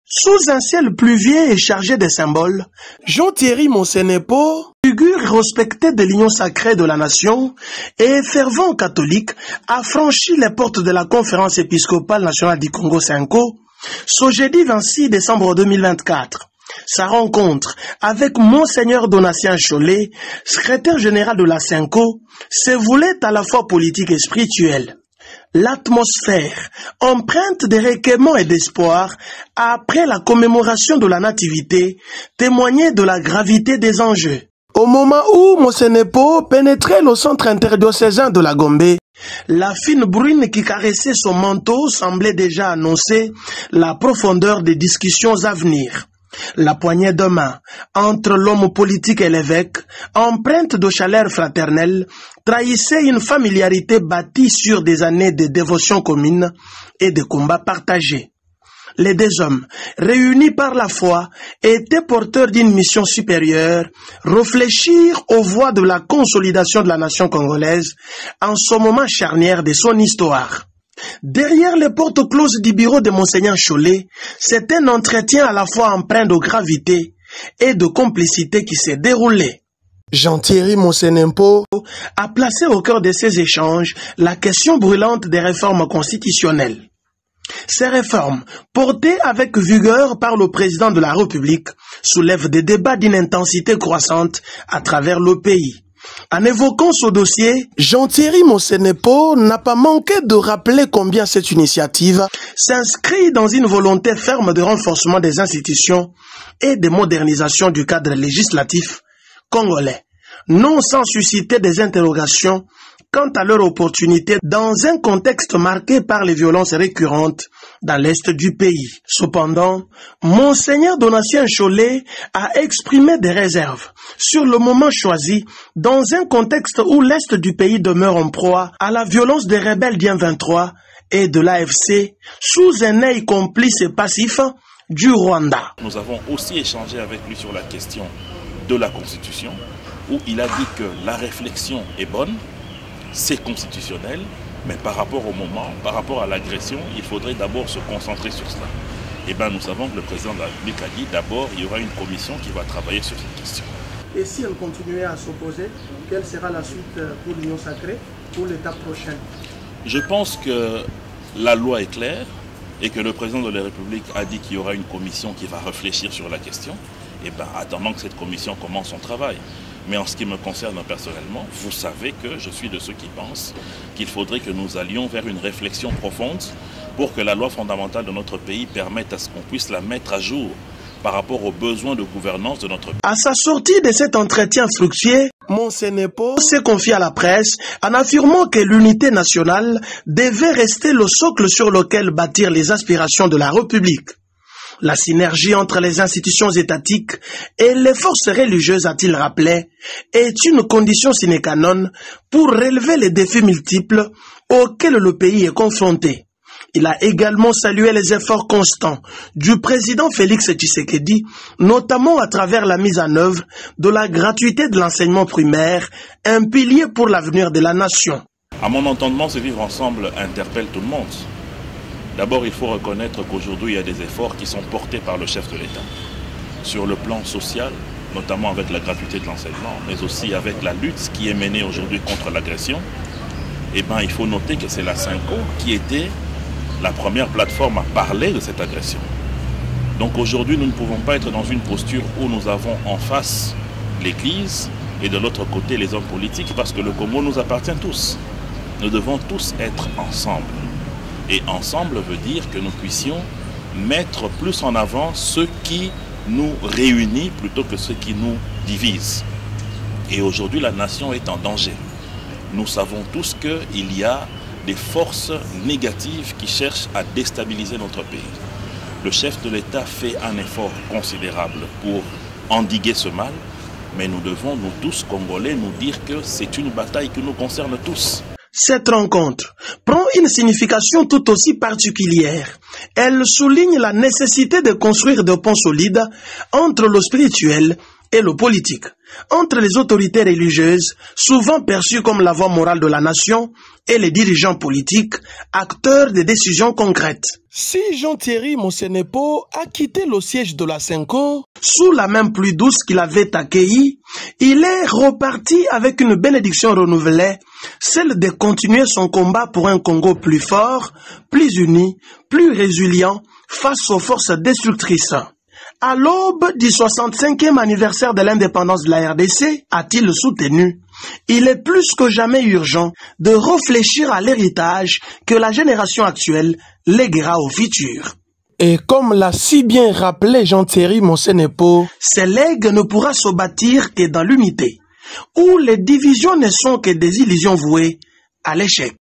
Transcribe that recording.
Sous un ciel pluvieux et chargé de symboles, Jean-Thierry Monsenepo, figure respectée de l'union sacrée de la nation et fervent catholique, a franchi les portes de la conférence épiscopale nationale du Congo Senko ce jeudi 26 décembre 2024. Sa rencontre avec Monseigneur Donatien Cholet, secrétaire général de la Senko, se voulait à la fois politique et spirituelle. L'atmosphère, empreinte de recueillement et d'espoir, après la commémoration de la Nativité, témoignait de la gravité des enjeux. Au moment où Monsenepo pénétrait le centre interdiocésain de la Gombe, la fine bruine qui caressait son manteau semblait déjà annoncer la profondeur des discussions à venir. La poignée de main entre l'homme politique et l'évêque, empreinte de chaleur fraternelle, trahissait une familiarité bâtie sur des années de dévotion commune et de combats partagés. Les deux hommes, réunis par la foi, étaient porteurs d'une mission supérieure, réfléchir aux voies de la consolidation de la nation congolaise en ce moment charnière de son histoire. Derrière les portes closes du bureau de Monseigneur Cholet, c'est un entretien à la fois empreint de gravité et de complicité qui s'est déroulé. Jean-Thierry Monsenepo a placé au cœur de ces échanges la question brûlante des réformes constitutionnelles. Ces réformes, portées avec vigueur par le président de la République, soulèvent des débats d'une intensité croissante à travers le pays. En évoquant ce dossier, Jean-Thierry Monsenepo n'a pas manqué de rappeler combien cette initiative s'inscrit dans une volonté ferme de renforcement des institutions et de modernisation du cadre législatif congolais, non sans susciter des interrogations quant à leur opportunité dans un contexte marqué par les violences récurrentes dans l'est du pays. Cependant, Monseigneur Donatien Cholet a exprimé des réserves sur le moment choisi dans un contexte où l'est du pays demeure en proie à la violence des rebelles d'M23 et de l'AFC sous un œil complice et passif du Rwanda. Nous avons aussi échangé avec lui sur la question de la Constitution, où il a dit que la réflexion est bonne, c'est constitutionnel, mais par rapport au moment, par rapport à l'agression, il faudrait d'abord se concentrer sur cela. Eh bien, nous savons que le président de la République a dit d'abord, il y aura une commission qui va travailler sur cette question. Et si elle continuait à s'opposer, quelle sera la suite pour l'Union sacrée, pour l'étape prochaine? Je pense que la loi est claire et que le président de la République a dit qu'il y aura une commission qui va réfléchir sur la question. Eh bien, attendant que cette commission commence son travail. Mais en ce qui me concerne personnellement, vous savez que je suis de ceux qui pensent qu'il faudrait que nous allions vers une réflexion profonde pour que la loi fondamentale de notre pays permette à ce qu'on puisse la mettre à jour par rapport aux besoins de gouvernance de notre pays. À sa sortie de cet entretien fructueux, Monsenepo s'est confié à la presse en affirmant que l'unité nationale devait rester le socle sur lequel bâtir les aspirations de la République. La synergie entre les institutions étatiques et les forces religieuses, a-t-il rappelé, est une condition sine qua non pour relever les défis multiples auxquels le pays est confronté. Il a également salué les efforts constants du président Félix Tshisekedi, notamment à travers la mise en œuvre de la gratuité de l'enseignement primaire, un pilier pour l'avenir de la nation. À mon entendement, ce vivre ensemble interpelle tout le monde. D'abord, il faut reconnaître qu'aujourd'hui, il y a des efforts qui sont portés par le chef de l'État. Sur le plan social, notamment avec la gratuité de l'enseignement, mais aussi avec la lutte qui est menée aujourd'hui contre l'agression. Eh bien, il faut noter que c'est la Senko qui était la première plateforme à parler de cette agression. Donc aujourd'hui, nous ne pouvons pas être dans une posture où nous avons en face l'Église et de l'autre côté les hommes politiques, parce que le Congo nous appartient tous. Nous devons tous être ensemble. Et ensemble veut dire que nous puissions mettre plus en avant ce qui nous réunit plutôt que ce qui nous divise. Et aujourd'hui, la nation est en danger. Nous savons tous qu'il y a des forces négatives qui cherchent à déstabiliser notre pays. Le chef de l'État fait un effort considérable pour endiguer ce mal, mais nous devons, nous tous, Congolais, nous dire que c'est une bataille qui nous concerne tous. Cette rencontre prend une signification tout aussi particulière. Elle souligne la nécessité de construire des ponts solides entre le spirituel et le politique, entre les autorités religieuses, souvent perçues comme la voix morale de la nation, et les dirigeants politiques, acteurs des décisions concrètes. Si Jean-Thierry Monsenepo a quitté le siège de la Senko, sous la même pluie douce qu'il avait accueillie, il est reparti avec une bénédiction renouvelée, celle de continuer son combat pour un Congo plus fort, plus uni, plus résilient face aux forces destructrices. À l'aube du 65e anniversaire de l'indépendance de la RDC, a-t-il soutenu, il est plus que jamais urgent de réfléchir à l'héritage que la génération actuelle léguera au futur. Et comme l'a si bien rappelé Jean-Thierry Monsenepo, ce legs ne pourra se bâtir que dans l'unité, où les divisions ne sont que des illusions vouées à l'échec.